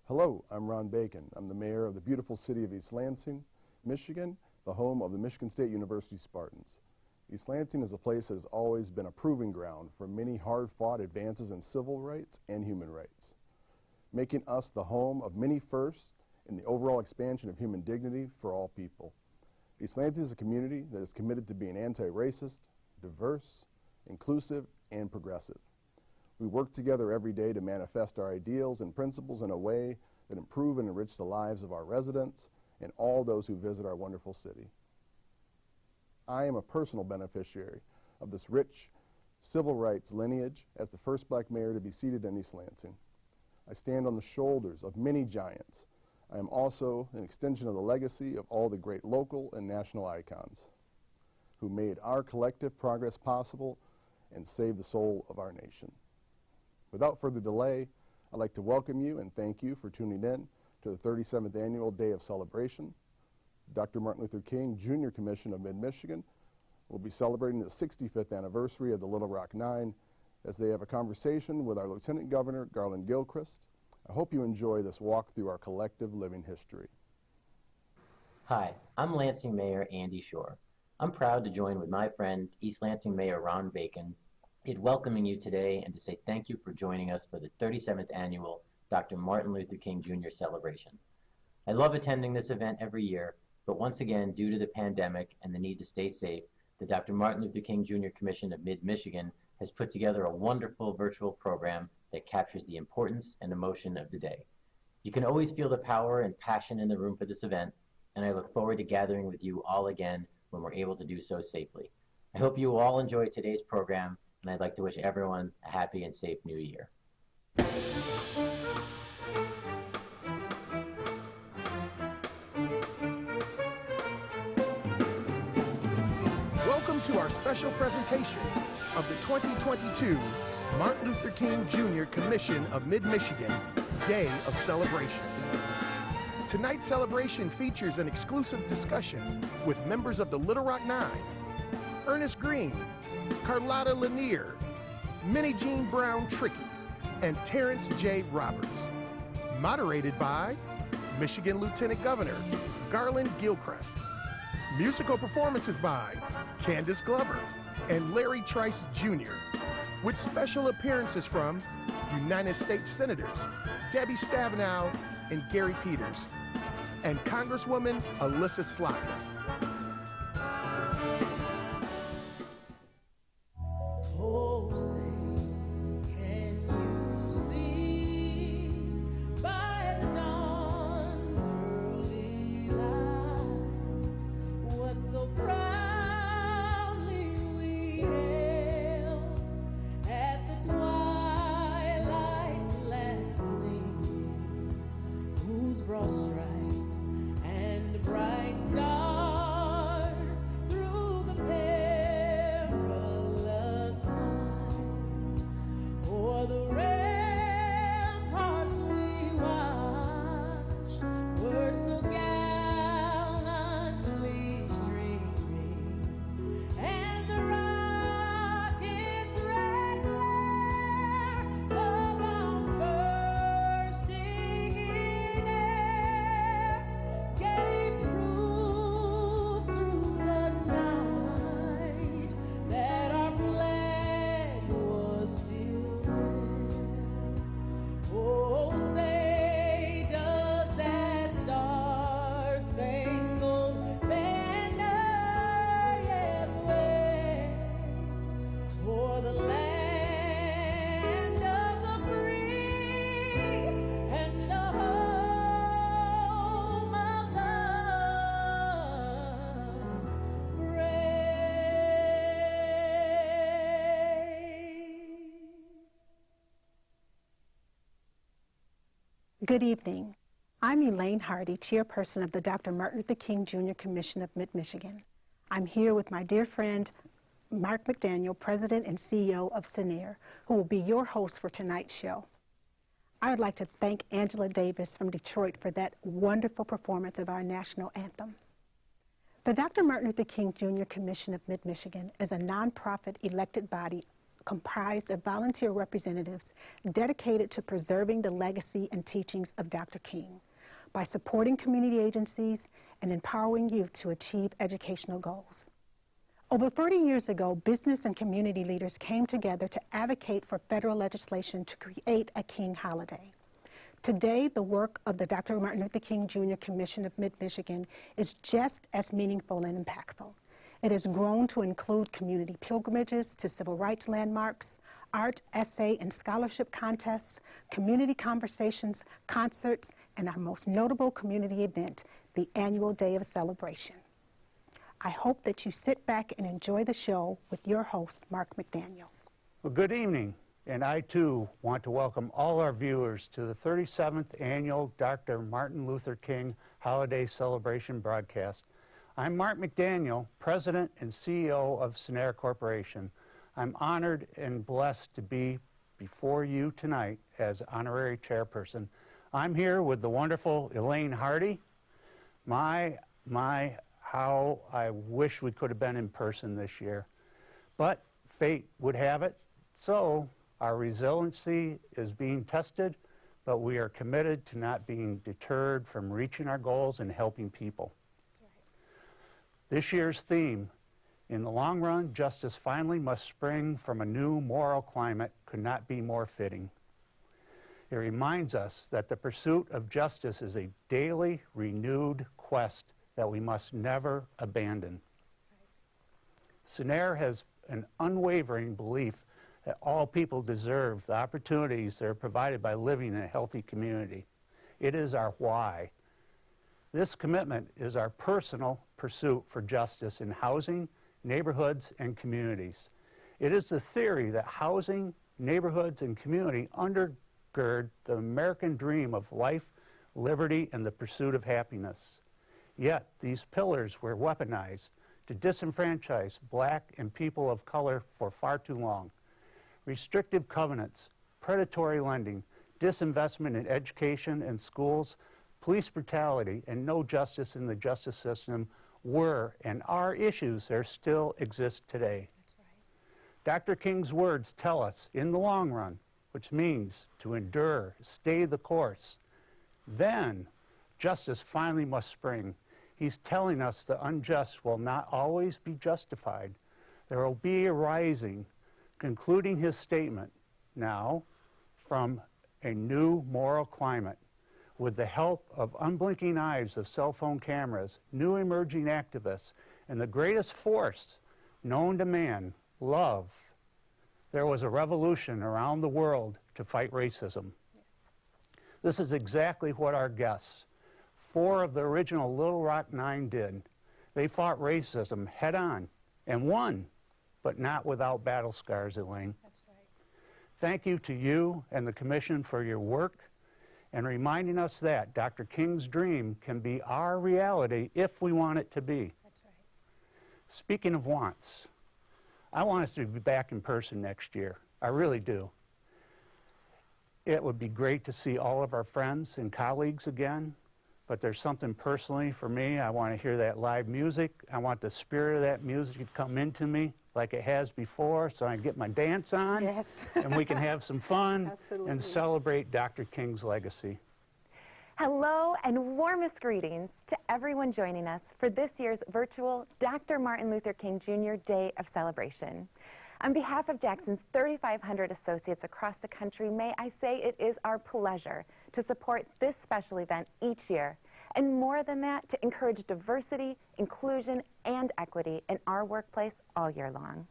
Hello, I'm Ron Bacon. I'm the mayor of the beautiful city of East Lansing, Michigan, the home of the Michigan State University Spartans. East Lansing is a place that has always been a proving ground for many hard-fought advances in civil rights and human rights, making us the home of many firsts in the overall expansion of human dignity for all people. East Lansing is a community that is committed to being anti-racist, diverse, inclusive, and progressive. We work together every day to manifest our ideals and principles in a way that improve and enrich the lives of our residents and all those who visit our wonderful city. I am a personal beneficiary of this rich civil rights lineage as the first black mayor to be seated in East Lansing. I stand on the shoulders of many giants. I am also an extension of the legacy of all the great local and national icons who made our collective progress possible and saved the soul of our nation. Without further delay, I'd like to welcome you and thank you for tuning in to the 37th Annual Day of Celebration. Dr. Martin Luther King Jr. Commission of Mid-Michigan will be celebrating the 65th anniversary of the Little Rock Nine as they have a conversation with our Lieutenant Governor, Garland Gilchrist. I hope you enjoy this walk through our collective living history. Hi, I'm Lansing Mayor Andy Shore. I'm proud to join with my friend, East Lansing Mayor Ron Bacon, in welcoming you today and to say thank you for joining us for the 37th Annual Dr. Martin Luther King Jr. celebration. I love attending this event every year, but once again, due to the pandemic and the need to stay safe, the Dr. Martin Luther King Jr. Commission of Mid-Michigan has put together a wonderful virtual program that captures the importance and emotion of the day. You can always feel the power and passion in the room for this event, and I look forward to gathering with you all again when we're able to do so safely. I hope you all enjoy today's program, and I'd like to wish everyone a happy and safe new year. Welcome to our special presentation of the 2022 Martin Luther King Jr. Commission of Mid-Michigan Day of Celebration. Tonight's celebration features an exclusive discussion with members of the Little Rock Nine, Ernest Greene, Carlotta Lanier, Minnie Jean Brown Trickey, and Terence J. Roberts. Moderated by Michigan Lieutenant Governor Garland Gilchrist. Musical performances by Candace Glover and Larry Trice Jr., with special appearances from United States Senators Debbie Stabenow and Gary Peters, and Congresswoman Alyssa Slotkin. Good evening. I'm Elaine Hardy, chairperson of the Dr. Martin Luther King Jr. Commission of Mid-Michigan. I'm here with my dear friend, Mark McDaniel, President and CEO of CENER, who will be your host for tonight's show. I would like to thank Angela Davis from Detroit for that wonderful performance of our national anthem. The Dr. Martin Luther King Jr. Commission of Mid-Michigan is a nonprofit elected body comprised of volunteer representatives dedicated to preserving the legacy and teachings of Dr. King by supporting community agencies and empowering youth to achieve educational goals. Over 30 years ago, business and community leaders came together to advocate for federal legislation to create a King holiday. Today, the work of the Dr. Martin Luther King Jr. Commission of Mid-Michigan is just as meaningful and impactful. It has grown to include community pilgrimages to civil rights landmarks, art, essay, and scholarship contests, community conversations, concerts, and our most notable community event, the annual Day of Celebration. I hope that you sit back and enjoy the show with your host, Mark McDaniel. Well, good evening, and I too want to welcome all our viewers to the 37th annual Dr. Martin Luther King Holiday Celebration broadcast. I'm Mark McDaniel, President and CEO of Senair Corporation. I'm honored and blessed to be before you tonight as honorary chairperson. I'm here with the wonderful Elaine Hardy. How I wish we could have been in person this year. But fate would have it, so our resiliency is being tested, but we are committed to not being deterred from reaching our goals and helping people. This year's theme, in the long run, justice finally must spring from a new moral climate, could not be more fitting. It reminds us that the pursuit of justice is a daily, renewed quest that we must never abandon. Senair has an unwavering belief that all people deserve the opportunities that are provided by living in a healthy community. It is our why. This commitment is our personal pursuit for justice in housing, neighborhoods, and communities. It is the theory that housing, neighborhoods, and community undergird the American dream of life, liberty, and the pursuit of happiness. Yet these pillars were weaponized to disenfranchise black and people of color for far too long. Restrictive covenants, predatory lending, disinvestment in education and schools, police brutality, and no justice in the justice system were and are issues that still exist today. That's right. Dr. King's words tell us, in the long run, which means to endure, stay the course, then justice finally must spring. He's telling us the unjust will not always be justified. There will be a rising, concluding his statement now from a new moral climate. With the help of unblinking eyes of cell phone cameras, new emerging activists, and the greatest force known to man, love, there was a revolution around the world to fight racism. Yes. This is exactly what our guests, 4 of the original Little Rock 9 did. They fought racism head on and won, but not without battle scars, Elaine. That's right. Thank you to you and the Commission for your work and reminding us that Dr. King's dream can be our reality if we want it to be. That's right. Speaking of wants, I want us to be back in person next year. I really do. It would be great to see all of our friends and colleagues again, but there's something personally for me. I want to hear that live music. I want the spirit of that music to come into me like it has before, so I can get my dance on, Yes. and we can have some fun Absolutely. and celebrate Dr. King's legacy. Hello and warmest greetings to everyone joining us for this year's virtual Dr. Martin Luther King Jr. Day of Celebration. On behalf of Jackson's 3,500 associates across the country, may I say it is our pleasure to support this special event each year, and more than that, to encourage diversity, inclusion, and equity in our workplace all year long.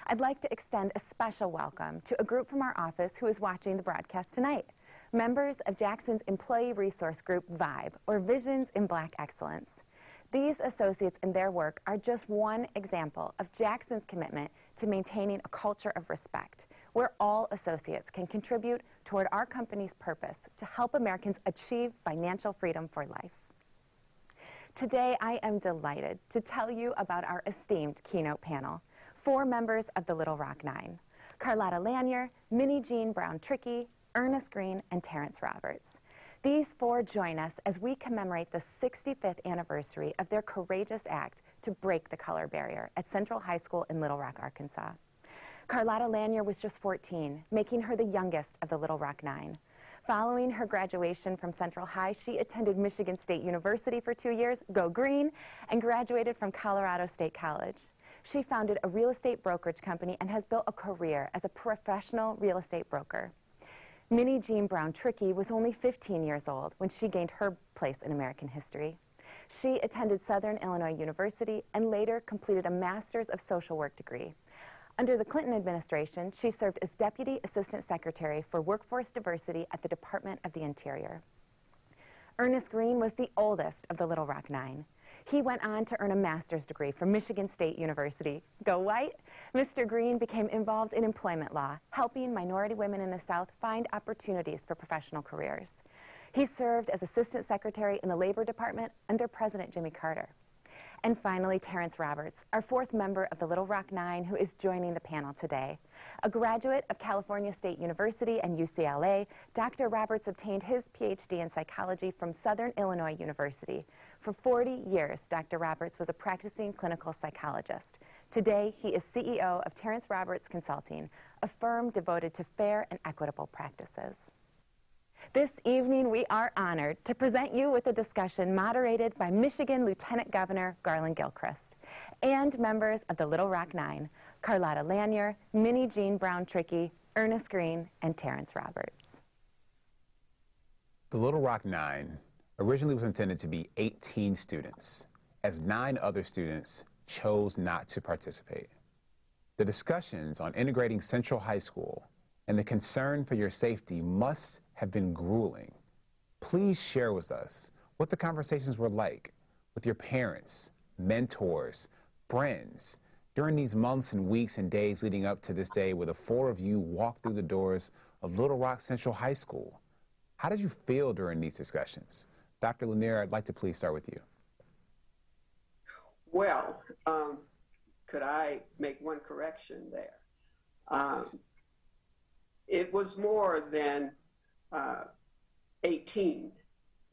I'd like to extend a special welcome to a group from our office who is watching the broadcast tonight. Members of Jackson's Employee Resource Group, VIBE, or Visions in Black Excellence. These associates and their work are just one example of Jackson's commitment to maintaining a culture of respect, where all associates can contribute toward our company's purpose to help Americans achieve financial freedom for life. Today, I am delighted to tell you about our esteemed keynote panel, 4 members of the Little Rock 9, Carlotta Lanier, Minnie Jean Brown-Trickey, Ernest Greene, and Terence Roberts. These 4 join us as we commemorate the 65th anniversary of their courageous act to break the color barrier at Central High School in Little Rock, Arkansas. Carlotta Lanier was just 14, making her the youngest of the Little Rock Nine. Following her graduation from Central High, she attended Michigan State University for 2 years, go Green, and graduated from Colorado State College. She founded a real estate brokerage company and has built a career as a professional real estate broker. Minnie Jean Brown Trickey was only 15 years old when she gained her place in American history. She attended Southern Illinois University and later completed a Master's of Social Work degree. Under the Clinton administration, she served as Deputy Assistant Secretary for Workforce Diversity at the Department of the Interior. Ernest Greene was the oldest of the Little Rock Nine. He went on to earn a master's degree from Michigan State University. Go White! Mr. Greene became involved in employment law, helping minority women in the South find opportunities for professional careers. He served as Assistant Secretary in the Labor Department under President Jimmy Carter. And finally, Terence Roberts, our fourth member of the Little Rock Nine, who is joining the panel today. A graduate of California State University and UCLA, Dr. Roberts obtained his PhD in psychology from Southern Illinois University. For 40 years, Dr. Roberts was a practicing clinical psychologist. Today, he is CEO of Terence Roberts Consulting, a firm devoted to fair and equitable practices. This evening, we are honored to present you with a discussion moderated by Michigan Lieutenant Governor Garland Gilchrist and members of the Little Rock Nine, Carlotta Lanier, Minnie Jean Brown Trickey, Ernest Greene, and Terence Roberts. The Little Rock Nine originally was intended to be 18 students, as 9 other students chose not to participate. The discussions on integrating Central High School and the concern for your safety must have been grueling. Please share with us what the conversations were like with your parents, mentors, friends during these months and weeks and days leading up to this day where the 4 of you walked through the doors of Little Rock Central High School. How did you feel during these discussions? Dr. Lanier, I'd like to please start with you. Well, could I make one correction there? It was more than 18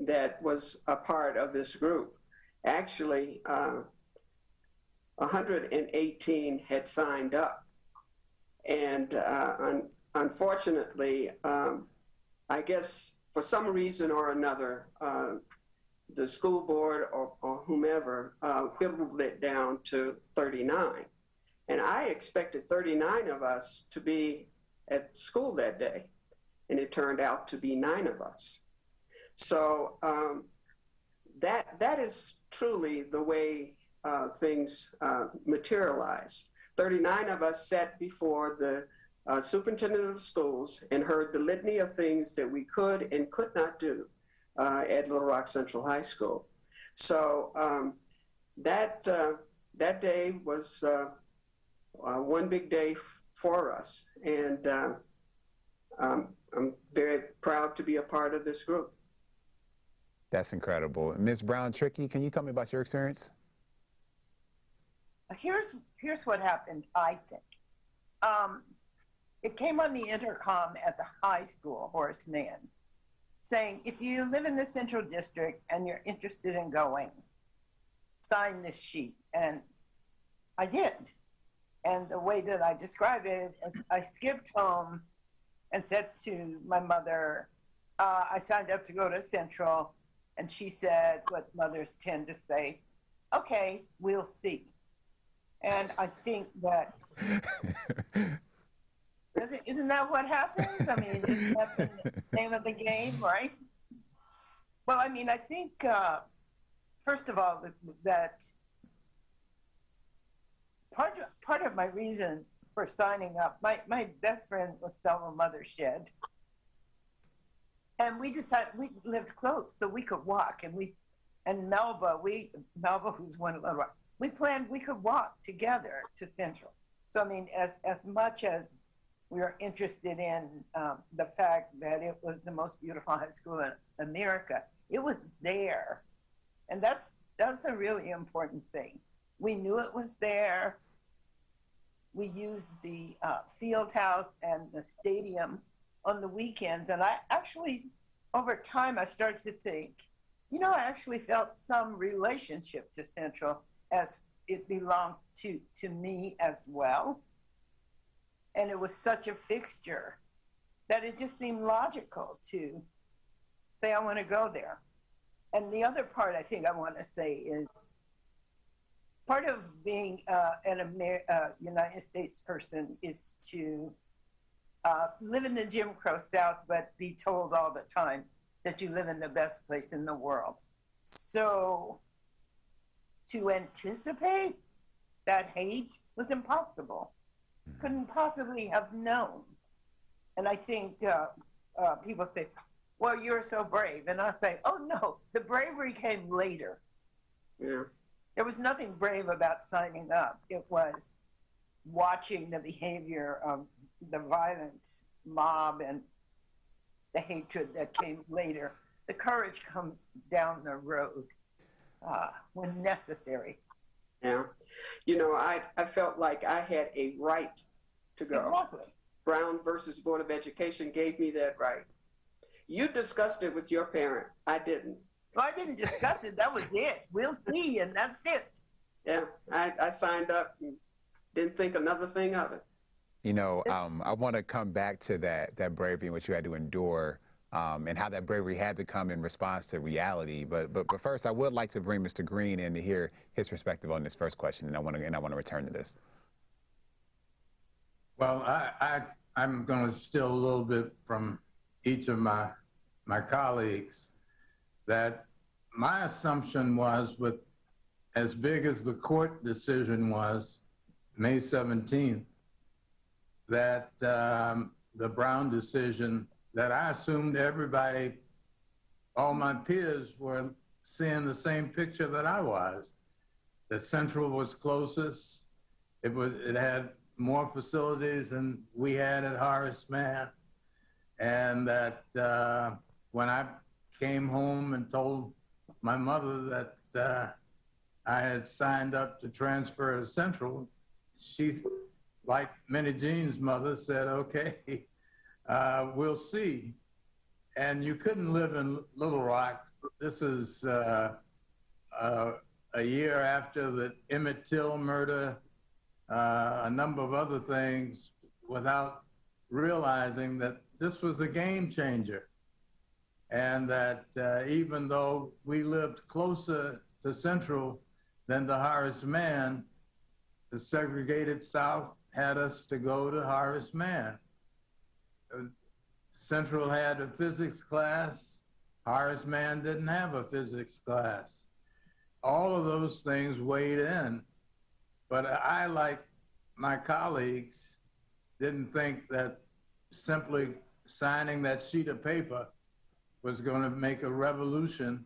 that was a part of this group. Actually, 118 had signed up. And unfortunately, I guess for some reason or another, the school board or whomever whittled it down to 39. And I expected 39 of us to be at school that day. And it turned out to be 9 of us. So that is truly the way things materialize. 39 of us sat before the superintendent of schools and heard the litany of things that we could and could not do at Little Rock Central High School. So that day was one big day for us. And I'm very proud to be a part of this group. That's incredible. Ms. Brown Trickey, can you tell me about your experience? Here's what happened, I think. It came on the intercom at the high school, Horace Mann, saying, if you live in the Central District and you're interested in going, sign this sheet. And I did. And the way that I describe it is I skipped home and said to my mother, I signed up to go to Central. And she said what mothers tend to say, okay, we'll see. And I think that, isn't that what happens? I mean, isn't that the name of the game, right? Well, I mean, I think, first of all, that part of my reason for signing up, my best friend was Thelma Mothershed. And we decided, we lived close, so we could walk. And Melba, who's one of the, we planned we could walk together to Central. So, I mean, as much as we were interested in the fact that it was the most beautiful high school in America, it was there. And that's a really important thing. We knew it was there. We used the field house and the stadium on the weekends. And I actually, over time, I started to think, you know, I actually felt some relationship to Central as it belonged to me as well. And it was such a fixture that it just seemed logical to say, I want to go there. And the other part I think I want to say is part of being an United States person is to live in the Jim Crow South, but be told all the time that you live in the best place in the world. So to anticipate that hate was impossible. Couldn't possibly have known. And I think people say, well, you're so brave. And I say, oh no, the bravery came later. Yeah. There was nothing brave about signing up. It was watching the behavior of the violent mob and the hatred that came later. The courage comes down the road when necessary. Yeah. You know, I felt like I had a right to go. Exactly. Brown versus Board of Education gave me that right. You discussed it with your parent. I didn't. Well, I didn't discuss it. That was it. We'll see, and that's it. Yeah, I signed up and didn't think another thing of it. You know, I want to come back to that bravery and what you had to endure, and how that bravery had to come in response to reality. But first, I would like to bring Mr. Greene in to hear his perspective on this first question, and I want to return to this. Well, I'm going to steal a little bit from each of my colleagues, that my assumption was, with as big as the court decision was, May 17th, that the Brown decision, that I assumed everybody, all my peers, were seeing the same picture that I was. The Central was closest. It had more facilities than we had at Horace Mann. And that when I came home and told my mother that I had signed up to transfer to Central, she, like Minnie Jean's mother, said, okay, we'll see. And you couldn't live in Little Rock. This is a year after the Emmett Till murder, a number of other things, without realizing that this was a game changer. And that even though we lived closer to Central than to Horace Mann, the segregated South had us to go to Horace Mann. Central had a physics class. Horace Mann didn't have a physics class. All of those things weighed in. But I, like my colleagues, didn't think that simply signing that sheet of paper was going to make a revolution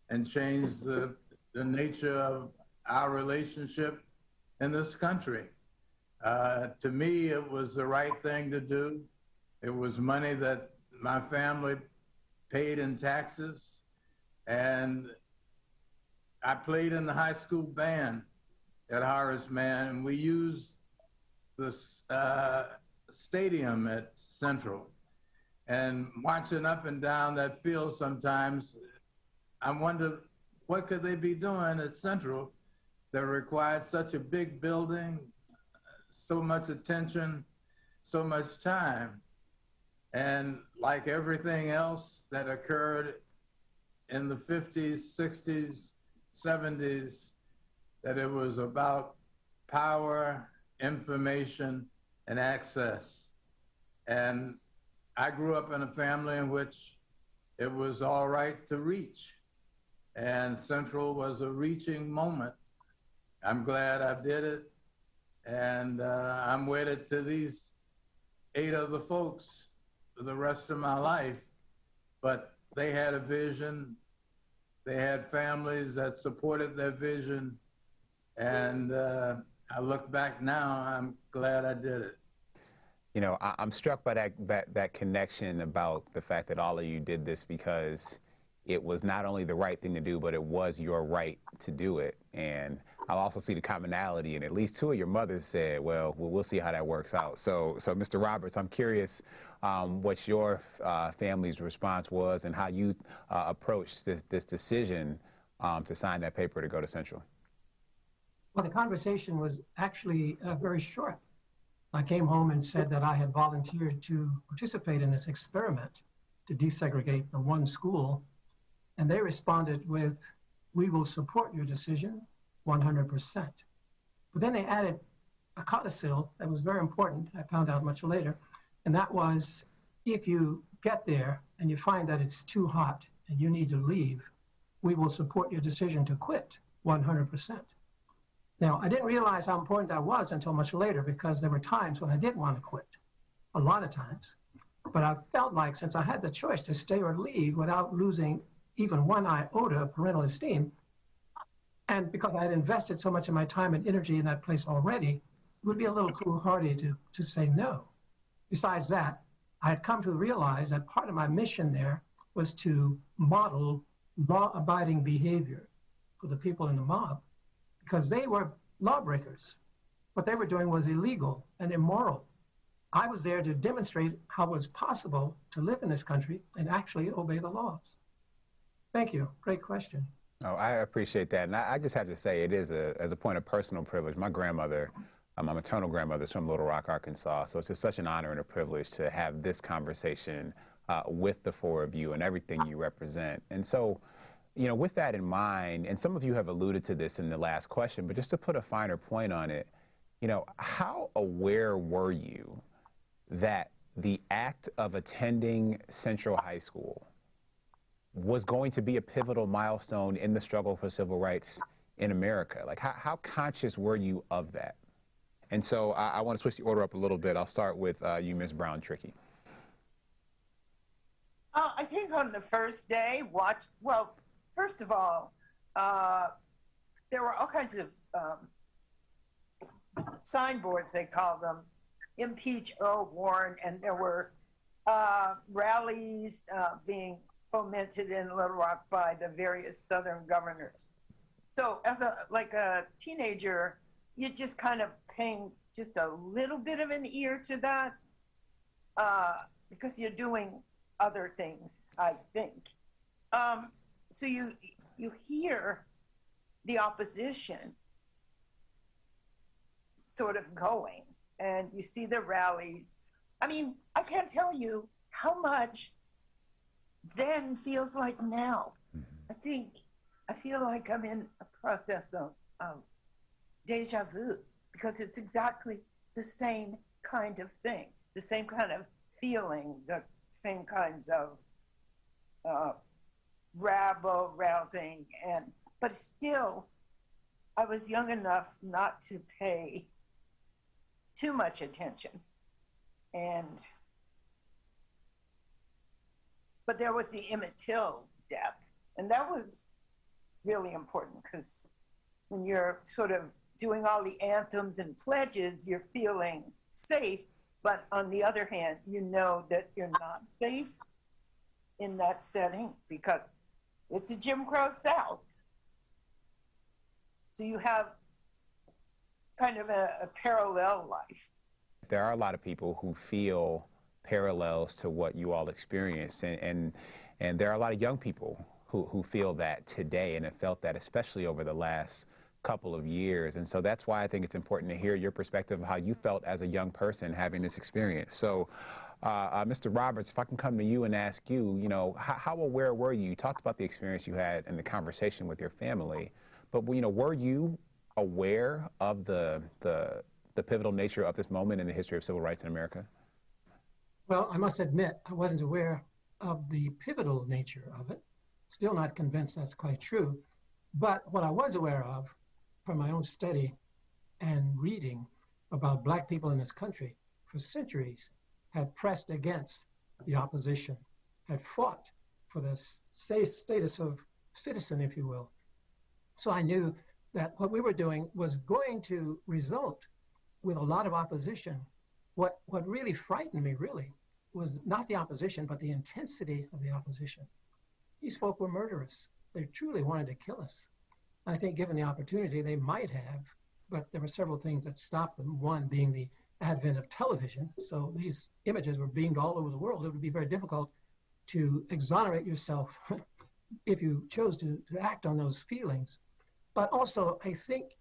and change the nature of our relationship in this country. To me, it was the right thing to do. It was money that my family paid in taxes. And I played in the high school band at Horace Mann, and we used the stadium at Central. And marching up and down that field sometimes, I wonder, what could they be doing at Central that required such a big building, so much attention, so much time? And like everything else that occurred in the 50s, 60s, 70s, that it was about power, information, and access. And I grew up in a family in which it was all right to reach. And Central was a reaching moment. I'm glad I did it. And I'm wedded to these 8 other folks for the rest of my life. But they had a vision. They had families that supported their vision. And I look back now, I'm glad I did it. You know, I'm struck by that connection about the fact that all of you did this because it was not only the right thing to do, but it was your right to do it. And I'll also see the commonality, and at least 2 of your mothers said, well, we'll see how that works out. So Mr. Roberts, I'm curious what your family's response was and how you approached this decision to sign that paper to go to Central. Well, the conversation was actually very short. I came home and said that I had volunteered to participate in this experiment to desegregate the one school. And they responded with, "We will support your decision 100%. But then they added a codicil that was very important, I found out much later, and that was, if you get there and you find that it's too hot and you need to leave, we will support your decision to quit 100%. Now, I didn't realize how important that was until much later, because there were times when I did want to quit, a lot of times. But I felt like, since I had the choice to stay or leave without losing even one iota of parental esteem, and because I had invested so much of my time and energy in that place already, it would be a little foolhardy to say no. Besides that, I had come to realize that part of my mission there was to model law-abiding behavior for the people in the mob, because they were lawbreakers. What they were doing was illegal and immoral. I was there to demonstrate how it was possible to live in this country and actually obey the laws. Thank you. Great question. Oh, I appreciate that. And I just have to say, it is as a point of personal privilege. My grandmother, my maternal grandmother, is from Little Rock, Arkansas. So it's just such an honor and a privilege to have this conversation with the four of you and everything you represent. And so, you know, with that in mind, and some of you have alluded to this in the last question, but just to put a finer point on it, you know, how aware were you that the act of attending Central High School was going to be a pivotal milestone in the struggle for civil rights in America? Like, how conscious were you of that? And so I want to switch the order up a little bit. I'll start with you, Ms. Brown-Trickey. I think on the first day, well, first of all, there were all kinds of signboards, they call them, impeach Earl Warren, and there were rallies being fomented in Little Rock by the various Southern governors. So as a teenager, you're just kind of paying just a little bit of an ear to that because you're doing other things, I think. So you hear the opposition sort of going, and you see the rallies. I mean, I can't tell you how much then feels like now. I feel like I'm in a process of deja vu, because it's exactly the same kind of thing, the same kind of feeling, the same kinds of rabble-rousing, but still, I was young enough not to pay too much attention. But there was the Emmett Till death, and that was really important, because when you're sort of doing all the anthems and pledges, you're feeling safe, but on the other hand, you know that you're not safe in that setting because it's a Jim Crow South. So you have kind of a parallel life. There are a lot of people who feel parallels to what you all experienced, and there are a lot of young people who feel that today and have felt that, especially over the last couple of years. And so that's why I think it's important to hear your perspective of how you felt as a young person having this experience. So Mr. Roberts, if I can come to you and ask you, you know, how aware were you? You talked about the experience you had and the conversation with your family, but, you know, were you aware of the pivotal nature of this moment in the history of civil rights in America? Well, I must admit, I wasn't aware of the pivotal nature of it. Still not convinced that's quite true. But what I was aware of from my own study and reading about Black people in this country for centuries had pressed against the opposition, had fought for the status of citizen, if you will. So I knew that what we were doing was going to result with a lot of opposition. What really frightened me, really, was not the opposition, but the intensity of the opposition. These folk were murderous. They truly wanted to kill us. I think given the opportunity, they might have, but there were several things that stopped them, one being the advent of television. So these images were beamed all over the world. It would be very difficult to exonerate yourself if you chose to act on those feelings. But also, I think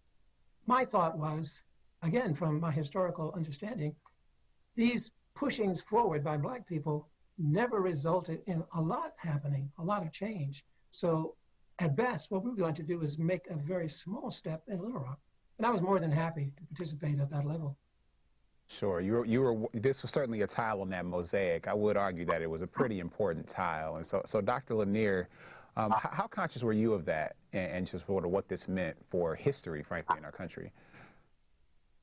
my thought was again, from my historical understanding, these pushings forward by Black people never resulted in a lot happening, a lot of change. So at best, what we're going to do is make a very small step in Little Rock. And I was more than happy to participate at that level. Sure, this was certainly a tile on that mosaic. I would argue that it was a pretty important tile. And so Dr. Lanier, how conscious were you of that and just sort of what this meant for history, frankly, in our country?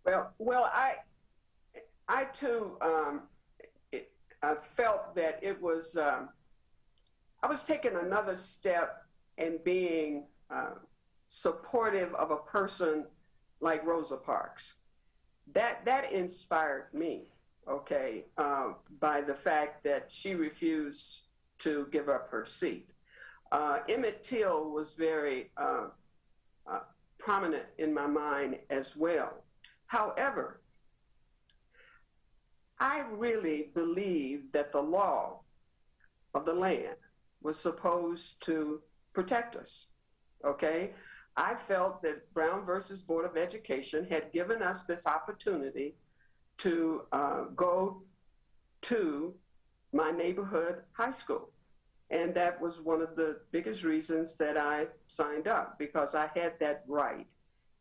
Well, I too, I felt that it was, I was taking another step in being supportive of a person like Rosa Parks. That inspired me, okay, by the fact that she refused to give up her seat. Emmett Till was very prominent in my mind as well. However, I really believe that the law of the land was supposed to protect us, okay? I felt that Brown versus Board of Education had given us this opportunity to go to my neighborhood high school. And that was one of the biggest reasons that I signed up, because I had that right.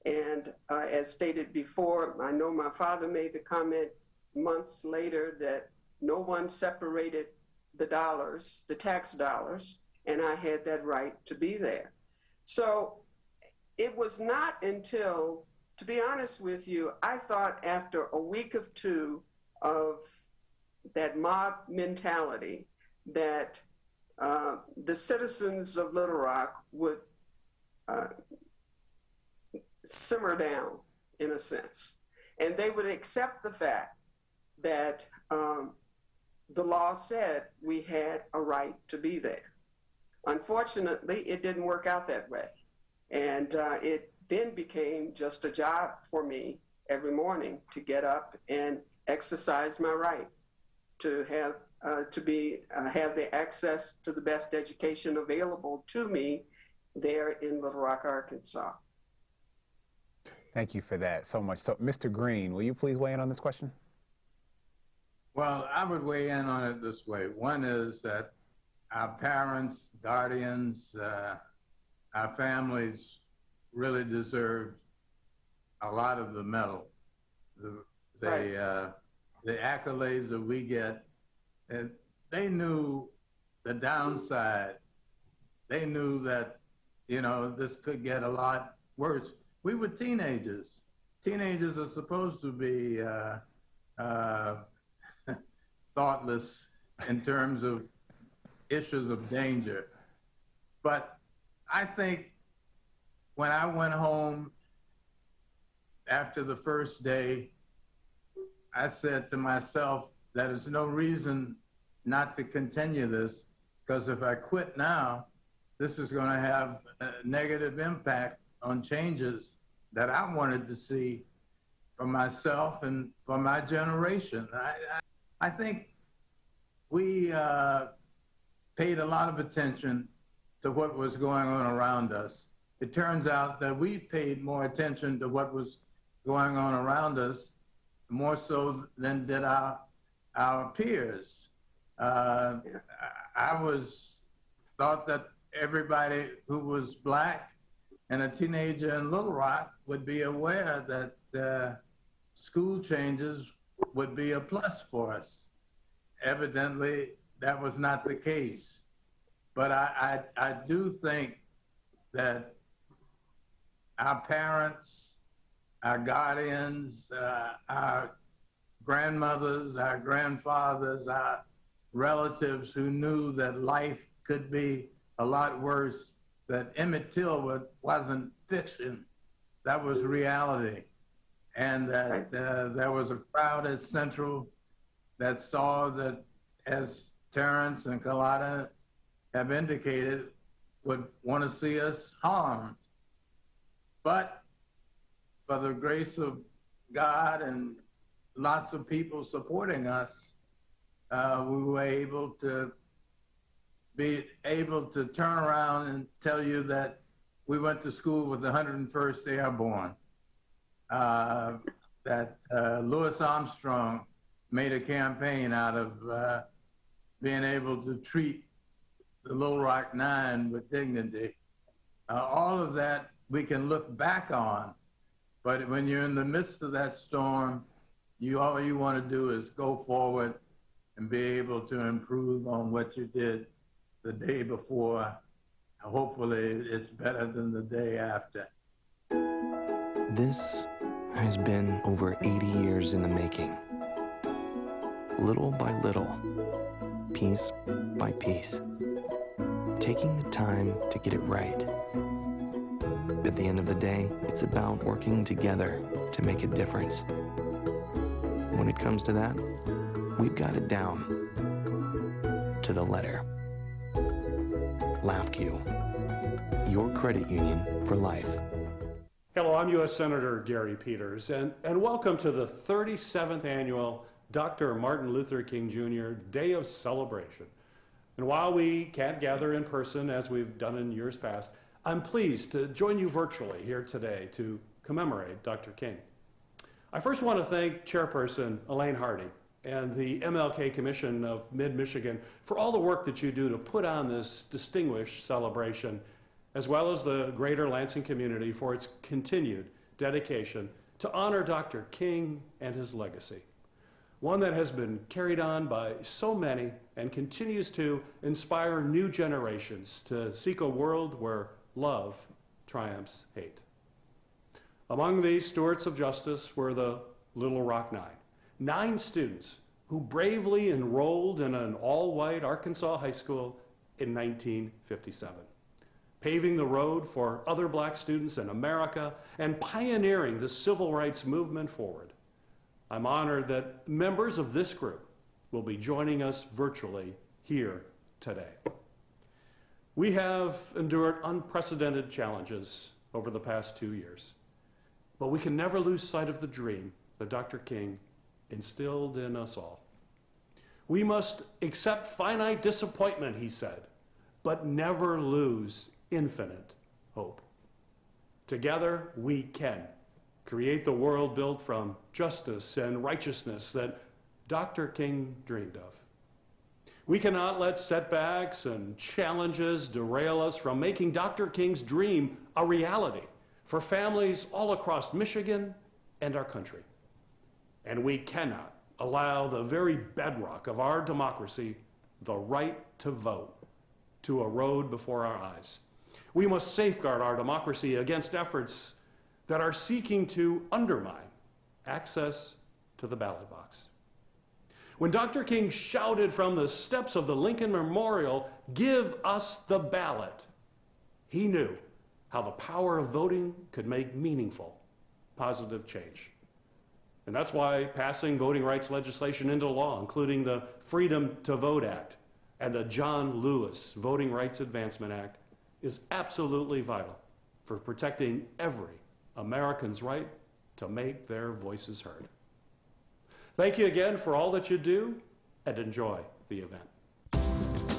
And as stated before, I know my father made the comment months later that no one separated the dollars, the tax dollars, and I had that right to be there. So it was not until, to be honest with you, I thought after a week or two of that mob mentality that the citizens of Little Rock would simmer down, in a sense, and they would accept the fact that the law said we had a right to be there. Unfortunately, it didn't work out that way. And it then became just a job for me every morning to get up and exercise my right to have have the access to the best education available to me there in Little Rock, Arkansas. Thank you for that so much. So, Mr. Greene, will you please weigh in on this question? Well, I would weigh in on it this way. One is that our parents, guardians, our families really deserve a lot of the medal, the accolades that we get. And they knew the downside. They knew that, you know, this could get a lot worse. We were teenagers. Teenagers are supposed to be thoughtless in terms of issues of danger. But I think when I went home after the first day, I said to myself that there's no reason not to continue this, because if I quit now, this is going to have a negative impact on changes that I wanted to see for myself and for my generation. I think we paid a lot of attention to what was going on around us. It turns out that we paid more attention to what was going on around us, more so than did our peers. I thought that everybody who was Black and a teenager in Little Rock would be aware that school changes would be a plus for us. Evidently, that was not the case. But I do think that our parents, our guardians, our grandmothers, our grandfathers, our relatives who knew that life could be a lot worse, that Emmett Till wasn't fiction, that was reality. And that there was a crowd at Central that saw that, as Terence and Kalata have indicated, would want to see us harmed. But for the grace of God and lots of people supporting us, we were able to turn around and tell you that we went to school with the 101st Airborne. that Louis Armstrong made a campaign out of being able to treat the Little Rock Nine with dignity. All of that we can look back on, but when you're in the midst of that storm, all you want to do is go forward and be able to improve on what you did the day before. Hopefully it's better than the day after. This has been over 80 years in the making. Little by little, piece by piece, taking the time to get it right. At the end of the day, it's about working together to make a difference. When it comes to that, we've got it down to the letter. LAFCU, your credit union for life. Hello, I'm U.S. Senator Gary Peters, and welcome to the 37th annual Dr. Martin Luther King Jr. Day of Celebration. And while we can't gather in person as we've done in years past, I'm pleased to join you virtually here today to commemorate Dr. King. I first want to thank Chairperson Elaine Hardy and the MLK Commission of Mid-Michigan for all the work that you do to put on this distinguished celebration, as well as the greater Lansing community for its continued dedication to honor Dr. King and his legacy, one that has been carried on by so many and continues to inspire new generations to seek a world where love triumphs hate. Among these stewards of justice were the Little Rock Nine, 9 students who bravely enrolled in an all-white Arkansas high school in 1957, paving the road for other black students in America and pioneering the civil rights movement forward. I'm honored that members of this group will be joining us virtually here today. We have endured unprecedented challenges over the past 2 years, but we can never lose sight of the dream that Dr. King instilled in us all. We must accept finite disappointment, he said, but never lose infinite hope. Together, we can create the world built from justice and righteousness that Dr. King dreamed of. We cannot let setbacks and challenges derail us from making Dr. King's dream a reality for families all across Michigan and our country. And we cannot allow the very bedrock of our democracy, the right to vote, to erode before our eyes. We must safeguard our democracy against efforts that are seeking to undermine access to the ballot box. When Dr. King shouted from the steps of the Lincoln Memorial, "Give us the ballot," he knew how the power of voting could make meaningful, positive change. And that's why passing voting rights legislation into law, including the Freedom to Vote Act and the John Lewis Voting Rights Advancement Act, is absolutely vital for protecting every American's right to make their voices heard. Thank you again for all that you do, and enjoy the event.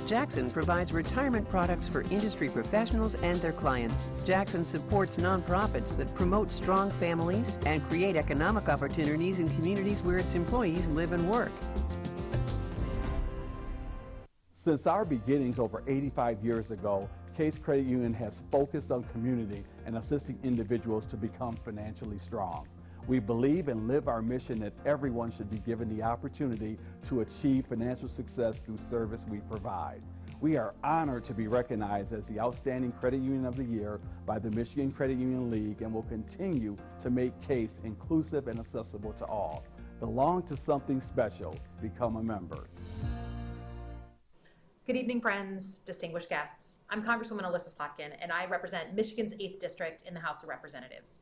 Jackson provides retirement products for industry professionals and their clients. Jackson supports nonprofits that promote strong families and create economic opportunities in communities where its employees live and work. Since our beginnings over 85 years ago, Case Credit Union has focused on community and assisting individuals to become financially strong. We believe and live our mission that everyone should be given the opportunity to achieve financial success through service we provide. We are honored to be recognized as the Outstanding Credit Union of the Year by the Michigan Credit Union League and will continue to make Case inclusive and accessible to all. Belong to something special. Become a member. Good evening, friends, distinguished guests. I'm Congresswoman Alyssa Slotkin, and I represent Michigan's 8th District in the House of Representatives.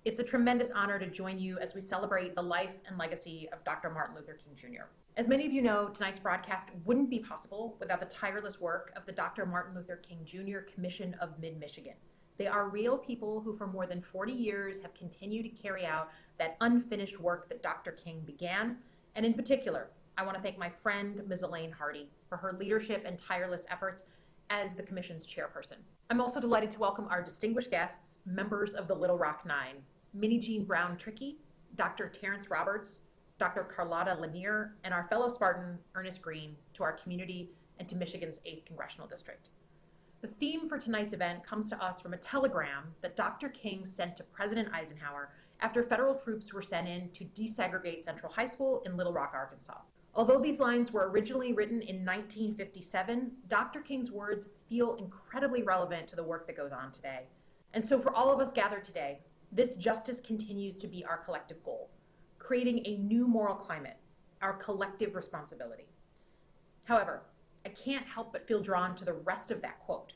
It's a tremendous honor to join you as we celebrate the life and legacy of Dr. Martin Luther King Jr. As many of you know, tonight's broadcast wouldn't be possible without the tireless work of the Dr. Martin Luther King Jr. Commission of Mid-Michigan. They are real people who for more than 40 years have continued to carry out that unfinished work that Dr. King began. And in particular, I want to thank my friend, Ms. Elaine Hardy, for her leadership and tireless efforts as the Commission's chairperson. I'm also delighted to welcome our distinguished guests, members of the Little Rock Nine, Minnie Jean Brown Trickey, Dr. Terence Roberts, Dr. Carlotta Lanier, and our fellow Spartan, Ernest Greene, to our community and to Michigan's 8th Congressional District. The theme for tonight's event comes to us from a telegram that Dr. King sent to President Eisenhower after federal troops were sent in to desegregate Central High School in Little Rock, Arkansas. Although these lines were originally written in 1957, Dr. King's words feel incredibly relevant to the work that goes on today. And so for all of us gathered today, this justice continues to be our collective goal, creating a new moral climate, our collective responsibility. However, I can't help but feel drawn to the rest of that quote.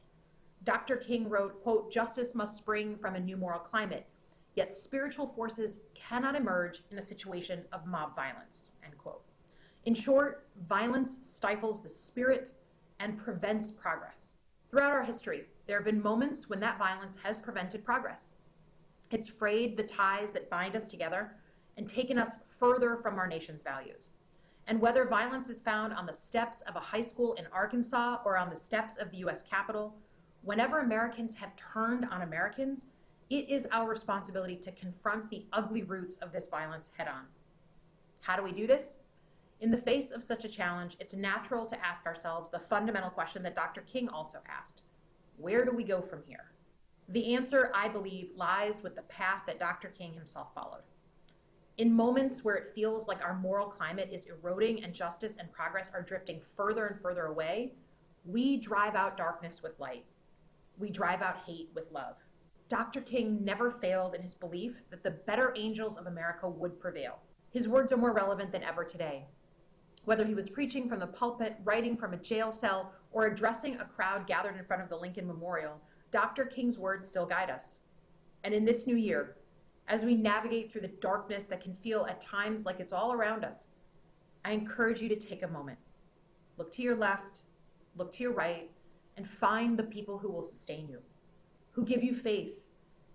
Dr. King wrote, quote, "Justice must spring from a new moral climate, yet spiritual forces cannot emerge in a situation of mob violence," end quote. In short, violence stifles the spirit and prevents progress. Throughout our history, there have been moments when that violence has prevented progress. It's frayed the ties that bind us together and taken us further from our nation's values. And whether violence is found on the steps of a high school in Arkansas or on the steps of the US Capitol, whenever Americans have turned on Americans, it is our responsibility to confront the ugly roots of this violence head on. How do we do this? In the face of such a challenge, it's natural to ask ourselves the fundamental question that Dr. King also asked: where do we go from here? The answer, I believe, lies with the path that Dr. King himself followed. In moments where it feels like our moral climate is eroding and justice and progress are drifting further and further away, we drive out darkness with light. We drive out hate with love. Dr. King never failed in his belief that the better angels of America would prevail. His words are more relevant than ever today. Whether he was preaching from the pulpit, writing from a jail cell, or addressing a crowd gathered in front of the Lincoln Memorial, Dr. King's words still guide us. And in this new year, as we navigate through the darkness that can feel at times like it's all around us, I encourage you to take a moment. Look to your left, look to your right, and find the people who will sustain you, who give you faith,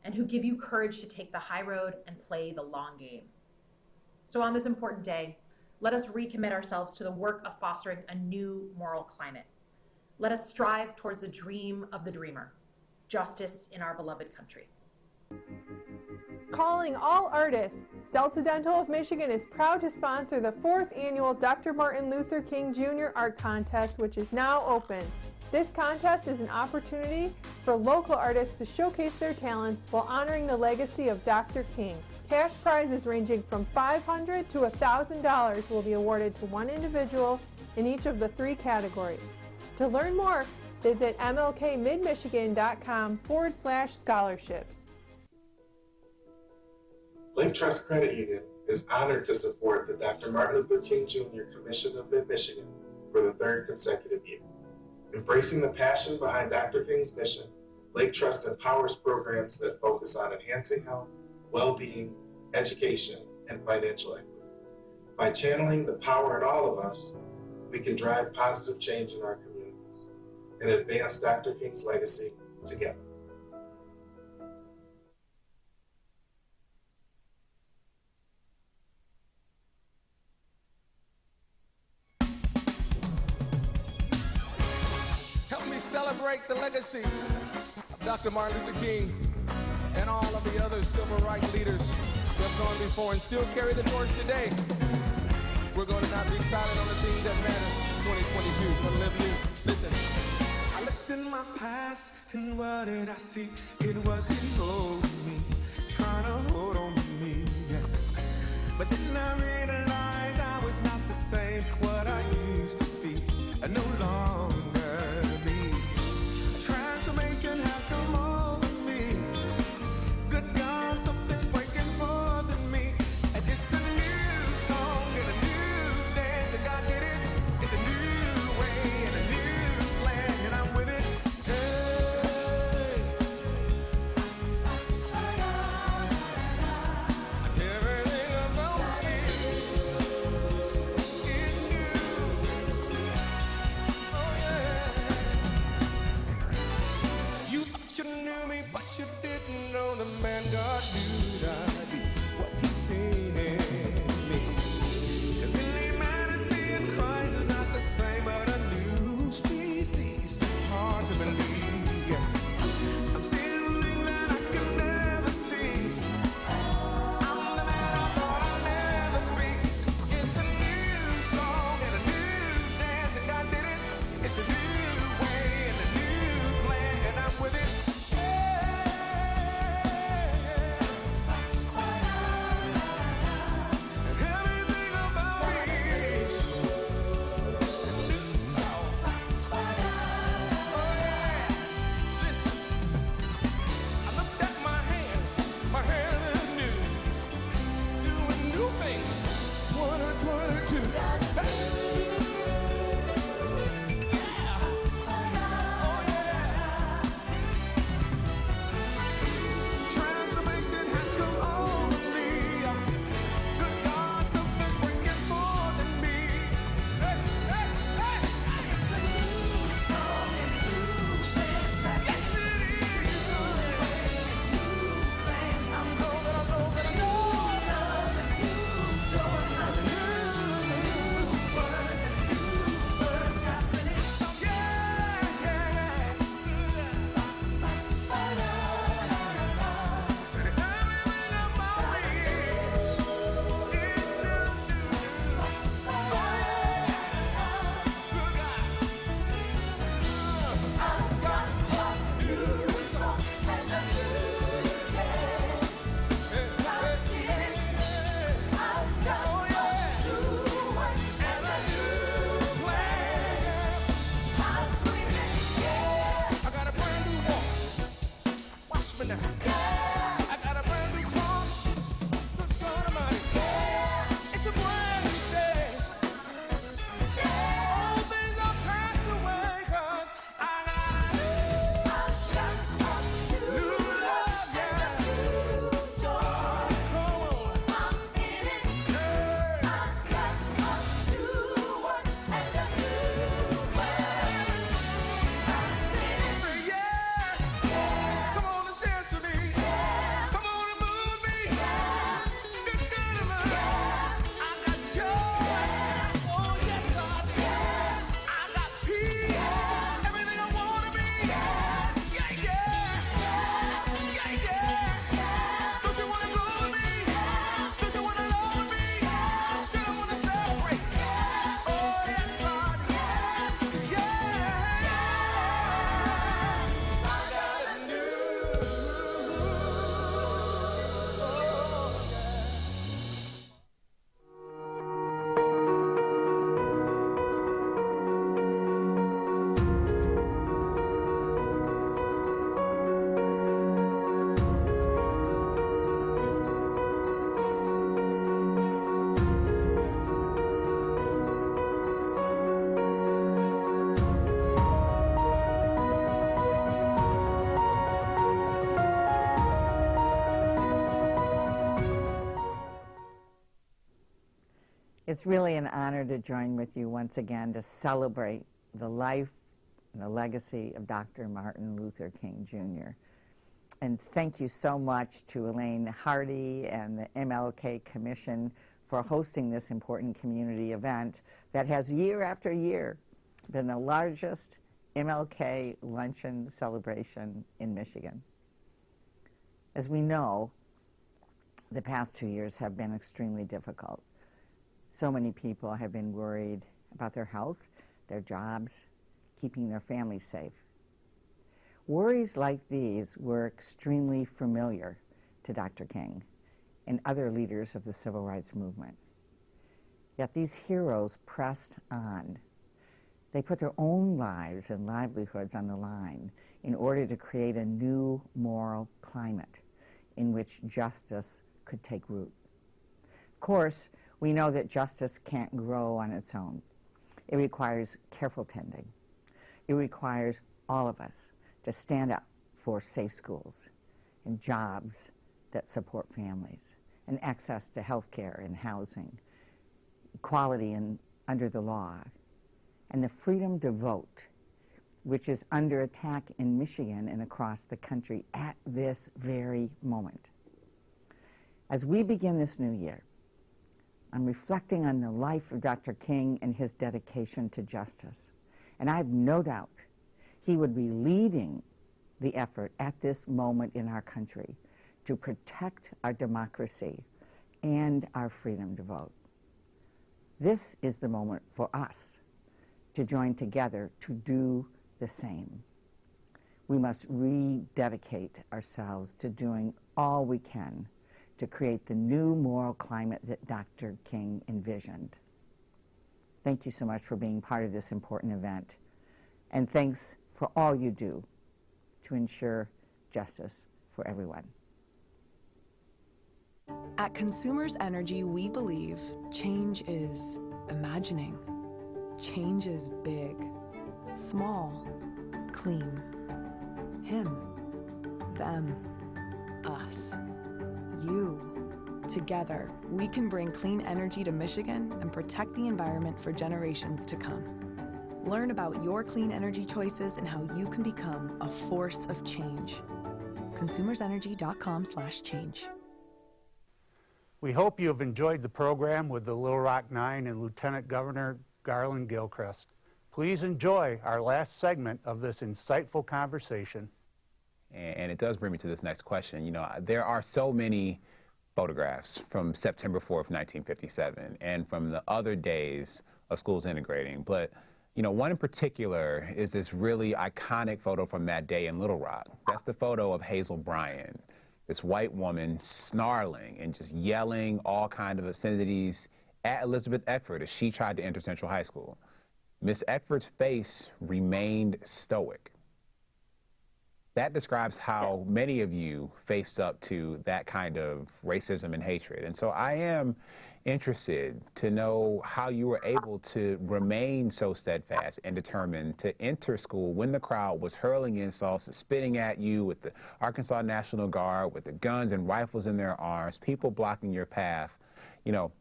and who give you courage to take the high road and play the long game. So on this important day, let us recommit ourselves to the work of fostering a new moral climate. Let us strive towards the dream of the dreamer, justice in our beloved country. Calling all artists, Delta Dental of Michigan is proud to sponsor the 4th annual Dr. Martin Luther King Jr. Art Contest, which is now open. This contest is an opportunity for local artists to showcase their talents while honoring the legacy of Dr. King. Cash prizes ranging from $500 to $1,000 will be awarded to one individual in each of the 3 categories. To learn more, visit mlkmidmichigan.com/scholarships. Lake Trust Credit Union is honored to support the Dr. Martin Luther King Jr. Commission of Mid-Michigan for the 3rd consecutive year. Embracing the passion behind Dr. King's mission, Lake Trust empowers programs that focus on enhancing health, well-being, education, and financial equity. By channeling the power in all of us, we can drive positive change in our communities and advance Dr. King's legacy together. Help me celebrate the legacy of Dr. Martin Luther King and all of the other civil rights leaders who have gone before and still carry the torch today. We're going to not be silent on the things that matter. 2022, we're going to live new. Listen. I looked in my past and what did I see? It wasn't holding me, trying to hold on to me. Yeah. But then I realized I was not the same, what I used to be, and no longer be. A transformation has come over me. Good God, something's breaking forth in me. And it's a new song and a new dance, and God did it. It's a new way and a new plan, and I'm with it. Hey. Everything about me is new. Oh yeah. You thought you knew me, but you didn't know the man God knew I'd be, what He's seen in me. 'Cause any man and me in Christ is not the same, but a new species. Hard to believe. I'm seeing things that I can never see. I'm the man of all good. I got a brand new talk. Good God Almighty. It's a brand new day. All things are passed away, 'cause I got new love, yeah. Come on. I'm in it. I've got a new one and a new way. Say yes. Come on and dance with me. Come on and move me. Good God Almighty. I got joy. Oh yes, I do. I got peace. Everything I wanna be. Yeah, yeah. Yeah, yeah. Don't you wanna go with me? Don't you wanna love with me? Said I wanna celebrate. Oh yes, I do. Yeah. I got a new. It's really an honor to join with you once again to celebrate the life and the legacy of Dr. Martin Luther King Jr. And thank you so much to Elaine Hardy and the MLK Commission for hosting this important community event that has year after year been the largest MLK luncheon celebration in Michigan. As we know, the past 2 years have been extremely difficult. So many people have been worried about their health, their jobs, keeping their families safe. Worries like these were extremely familiar to Dr. King and other leaders of the civil rights movement. Yet these heroes pressed on. They put their own lives and livelihoods on the line in order to create a new moral climate in which justice could take root. Of course, we know that justice can't grow on its own. It requires careful tending. It requires all of us to stand up for safe schools and jobs that support families, and access to health care and housing, equality under the law, and the freedom to vote, which is under attack in Michigan and across the country at this very moment. As we begin this new year, I'm reflecting on the life of Dr. King and his dedication to justice. And I have no doubt he would be leading the effort at this moment in our country to protect our democracy and our freedom to vote. This is the moment for us to join together to do the same. We must rededicate ourselves to doing all we can to create the new moral climate that Dr. King envisioned. Thank you so much for being part of this important event, and thanks for all you do to ensure justice for everyone. At Consumers Energy, we believe change is imagining. Change is big, small, clean. Him, them, us. You. Together, we can bring clean energy to Michigan and protect the environment for generations to come. Learn about your clean energy choices and how you can become a force of change. consumersenergy.com/change. We hope you have enjoyed the program with the Little Rock Nine and Lieutenant Governor Garland Gilchrist. Please enjoy our last segment of this insightful conversation. And it does bring me to this next question. You know, there are so many photographs from September 4th, 1957, and from the other days of schools integrating. But, you know, one in particular is this really iconic photo from that day in Little Rock. That's the photo of Hazel Bryan, this white woman snarling and just yelling all kinds of obscenities at Elizabeth Eckford as she tried to enter Central High School. Miss Eckford's face remained stoic. that describes how many of you faced up to that kind of racism and hatred. And so I am interested to know how you were able to remain so steadfast and determined to enter school when the crowd was hurling insults and spitting at you with the Arkansas National Guard, with the guns and rifles in their arms, people blocking your path. You know,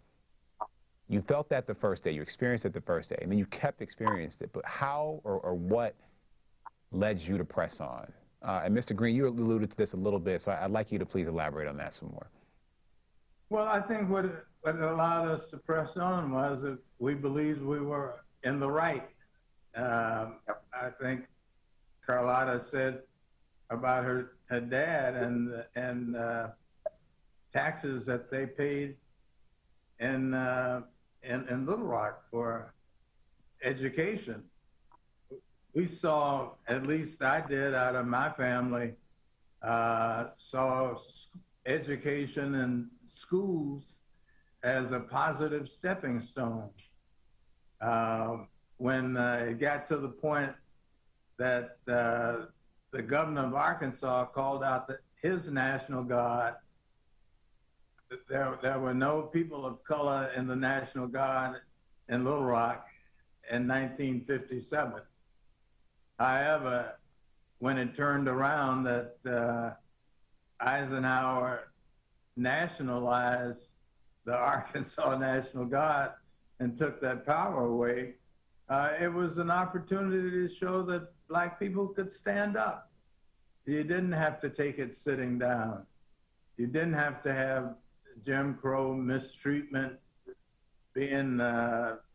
you felt that the first day, you experienced it the first day, and then you kept experiencing it. But how or what led you to press on? And Mr. Greene, you alluded to this a little bit, so I'd like you to please elaborate on that some more. Well, I think what allowed us to press on was that we believed we were in the right. I think Carlotta said about her dad and taxes that they paid in Little Rock for education. We saw, at least I did out of my family, saw education and schools as a positive stepping stone. When it got to the point that the governor of Arkansas called out his National Guard, there were no people of color in the National Guard in Little Rock in 1957. However, when it turned around that Eisenhower nationalized the Arkansas National Guard and took that power away, it was an opportunity to show that Black people could stand up. You didn't have to take it sitting down. You didn't have to have Jim Crow mistreatment, being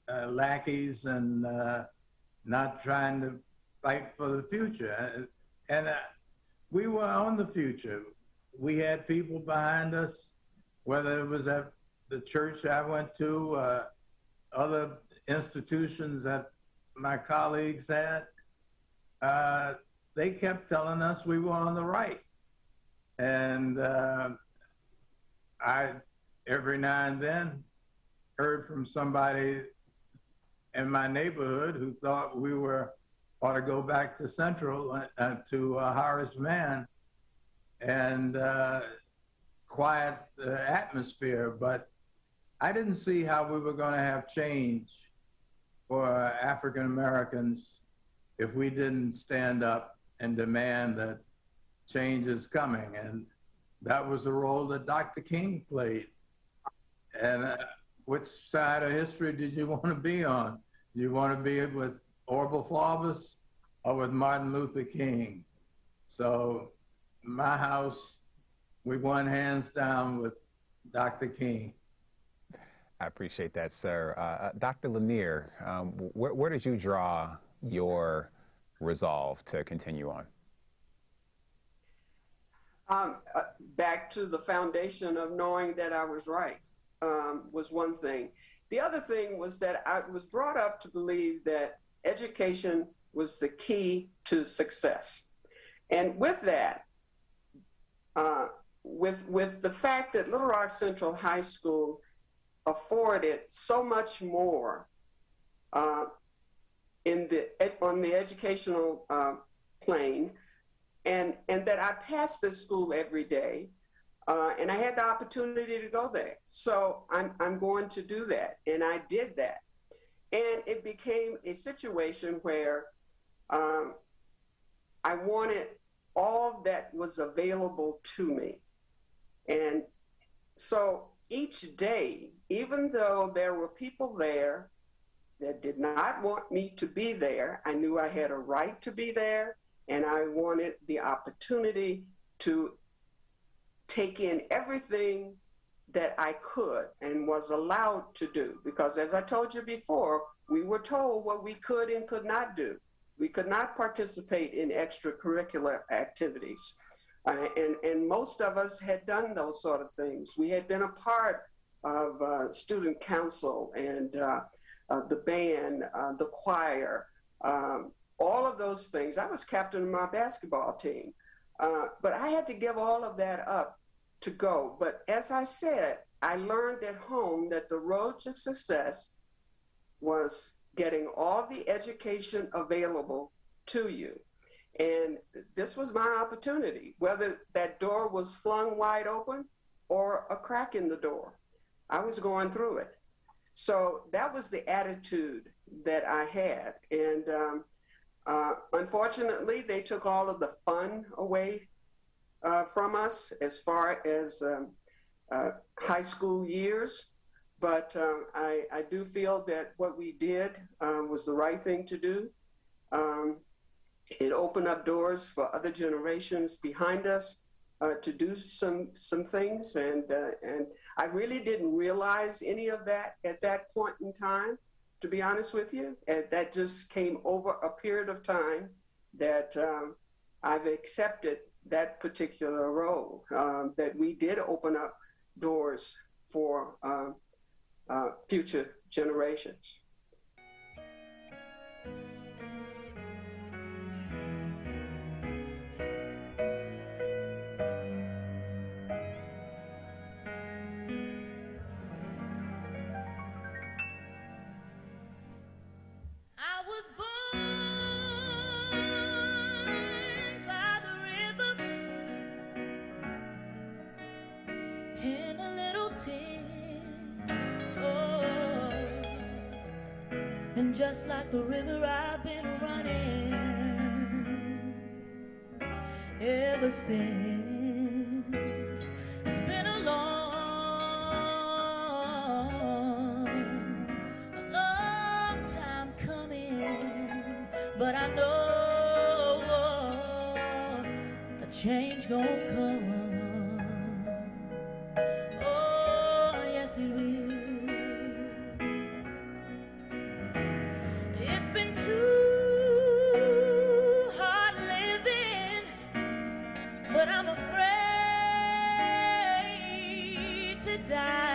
lackeys and not trying to fight for the future. And we were on the future. We had people behind us, whether it was at the church I went to, other institutions that my colleagues had. They kept telling us we were on the right. And I, every now and then, heard from somebody in my neighborhood who thought we ought to go back to Central, to Horace Mann, and quiet the atmosphere. But I didn't see how we were going to have change for African Americans if we didn't stand up and demand that change is coming. And that was the role that Dr. King played. And which side of history did you want to be on? Do you want to be with Orville Faubus or with Martin Luther King? So my house, we won hands down with Dr. King. I appreciate that, sir. Dr. Lanier, where did you draw your resolve to continue on? Back to the foundation of knowing that I was right was one thing. The other thing was that I was brought up to believe that education was the key to success. And with that, with the fact that Little Rock Central High School afforded so much more on the educational plane, and that I passed this school every day, and I had the opportunity to go there. So I'm going to do that, and I did that. And it became a situation where I wanted all that was available to me. And so each day, even though there were people there that did not want me to be there, I knew I had a right to be there, and I wanted the opportunity to take in everything that I could and was allowed to do. Because as I told you before, we were told what we could and could not do. We could not participate in extracurricular activities. And most of us had done those sort of things. We had been a part of student council and the band, the choir, all of those things. I was captain of my basketball team. But I had to give all of that up to go. But as I said, I learned at home that the road to success was getting all the education available to you. And this was my opportunity, whether that door was flung wide open or a crack in the door. I was going through it. So that was the attitude that I had. And unfortunately, they took all of the fun away from us as far as high school years. But I do feel that what we did was the right thing to do. It opened up doors for other generations behind us to do some things, and I really didn't realize any of that at that point in time, to be honest with you. And that just came over a period of time that I've accepted that particular role, that we did open up doors for future generations. And just like the river, I've been running ever since. It's been a long time coming, but I know a change gonna come. Oh, yes it will. It's been too hard living, but I'm afraid to die,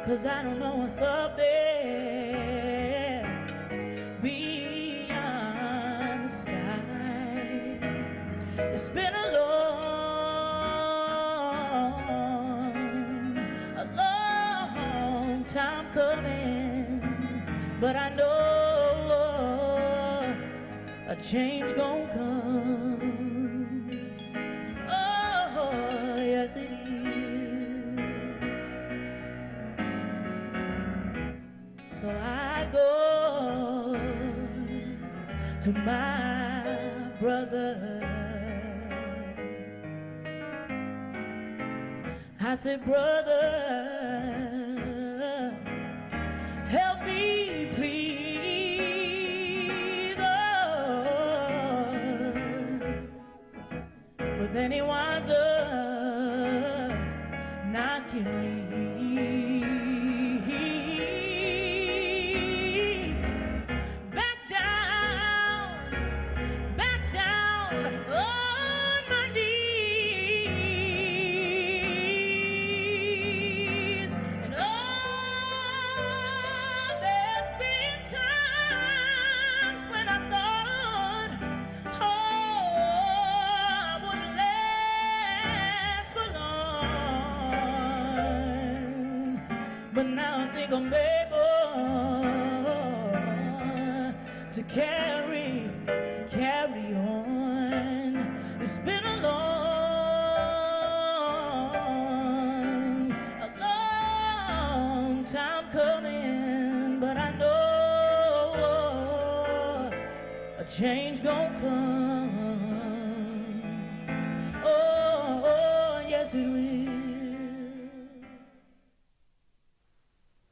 'cause I don't know what's up there beyond the sky. It's been a long time coming, but I know a change gon' come. Oh, yes it is. So I go to my brother. I said, brother, help me, please, oh. But then he winds up knocking me back down on my knees. And oh, there's been times when I thought, I wouldn't last for long. But now I think I'm able to carry on. It's been a long time coming, but I know a change gon' come. Oh, yes it will.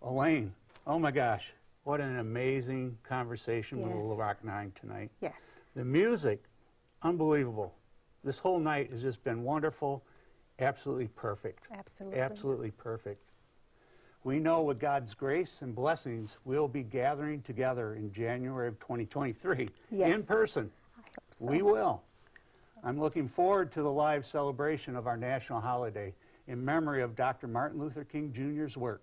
Elaine, oh my gosh, what an amazing conversation with Yes. Little Rock 9 tonight. Yes. The music, unbelievable. This whole night has just been wonderful, absolutely perfect. Absolutely. Absolutely perfect. We know with God's grace and blessings, we'll be gathering together in January of 2023 Yes. in person. I hope so. We will. I'm looking forward to the live celebration of our national holiday in memory of Dr. Martin Luther King Jr.'s work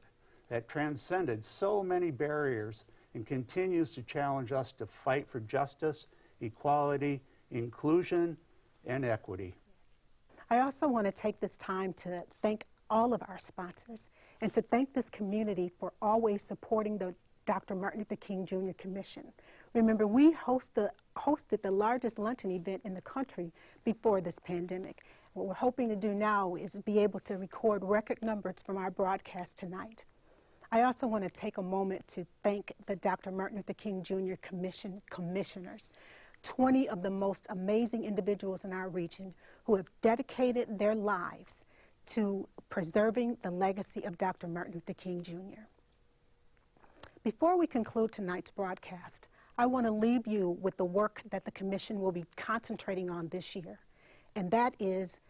that transcended so many barriers and continues to challenge us to fight for justice, equality, inclusion, and equity. I also want to take this time to thank all of our sponsors and to thank this community for always supporting the Dr. Martin Luther King Jr. Commission. Remember, we hosted the largest luncheon event in the country before this pandemic. What we're hoping to do now is be able to record record numbers from our broadcast tonight. I also want to take a moment to thank the Dr. Martin Luther King Jr. commissioners, 20 of the most amazing individuals in our region who have dedicated their lives to preserving the legacy of Dr. Martin Luther King Jr. Before we conclude tonight's broadcast, I want to leave you with the work that the Commission will be concentrating on this year, and that is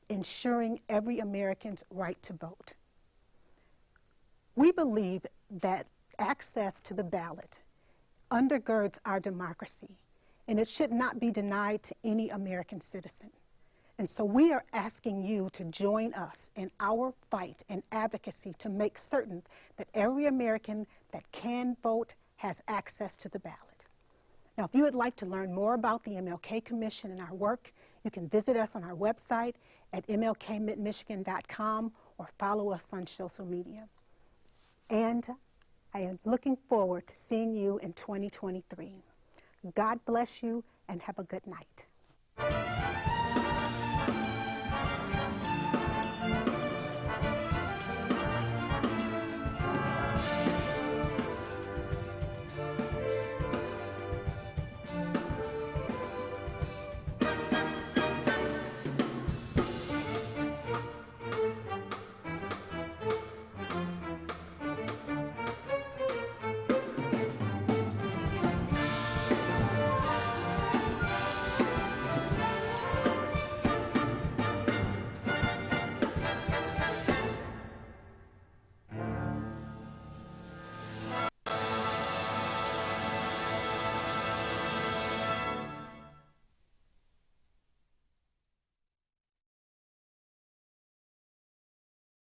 ensuring every American's right to vote. We believe that access to the ballot undergirds our democracy, and it should not be denied to any American citizen. And so we are asking you to join us in our fight and advocacy to make certain that every American that can vote has access to the ballot. Now, if you would like to learn more about the MLK Commission and our work, you can visit us on our website at mlkmidmichigan.com or follow us on social media. And I am looking forward to seeing you in 2023. God bless you and have a good night.